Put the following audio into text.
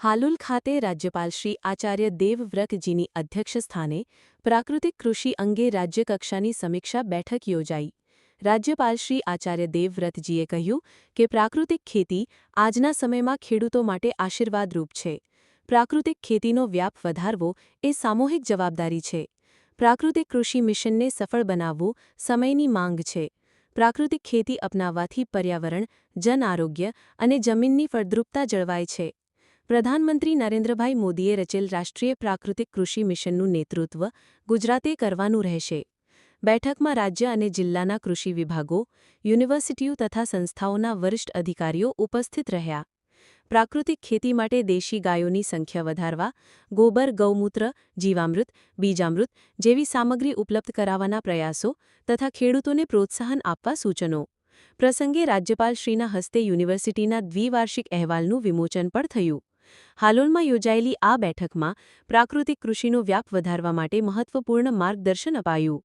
હાલોલ ખાતે રાજ્યપાલ શ્રી આચાર્ય દેવવ્રતજીની અધ્યક્ષસ્થાને પ્રાકૃતિક કૃષિ અંગે રાજ્યકક્ષાની સમીક્ષા બેઠક યોજાઈ. રાજ્યપાલ શ્રી આચાર્ય દેવવ્રતજીએ કહ્યું કે પ્રાકૃતિક ખેતી આજના સમયમાં ખેડૂતો માટે આશીર્વાદરૂપ છે. પ્રાકૃતિક ખેતીનો વ્યાપ વધારવો એ સામૂહિક જવાબદારી છે. પ્રાકૃતિક કૃષિ મિશનને સફળ બનાવવું સમયની માંગ છે. પ્રાકૃતિક ખેતી અપનાવવાથી પર્યાવરણ, જન આરોગ્ય અને જમીનની ફળદ્રુપતા જળવાય છે. પ્રધાનમંત્રી નરેન્દ્રભાઈ મોદીએ રચેલ રાષ્ટ્રીય પ્રાકૃતિક કૃષિ મિશનનું નેતૃત્વ ગુજરાતે કરવાનું રહેશે. બેઠકમાં રાજ્ય અને જિલ્લાના કૃષિ વિભાગો, યુનિવર્સિટીઓ તથા સંસ્થાઓના વરિષ્ઠ અધિકારીઓ ઉપસ્થિત રહ્યા. પ્રાકૃતિક ખેતી માટે દેશી ગાયોની સંખ્યા વધારવા, ગોબર, ગૌમૂત્ર, જીવામૃત, બીજામૃત જેવી સામગ્રી ઉપલબ્ધ કરાવવાના પ્રયાસો તથા ખેડૂતોને પ્રોત્સાહન આપવા સૂચનો. પ્રસંગે રાજ્યપાલશ્રીના હસ્તે યુનિવર્સિટીના દ્વિવાર્ષિક અહેવાલનું વિમોચન પણ થયું. હાલોલમાં યોજાયેલી આ બેઠકમાં પ્રાકૃતિક કૃષિનો વ્યાપ વધારવા માટે મહત્વપૂર્ણ માર્ગદર્શન અપાયું.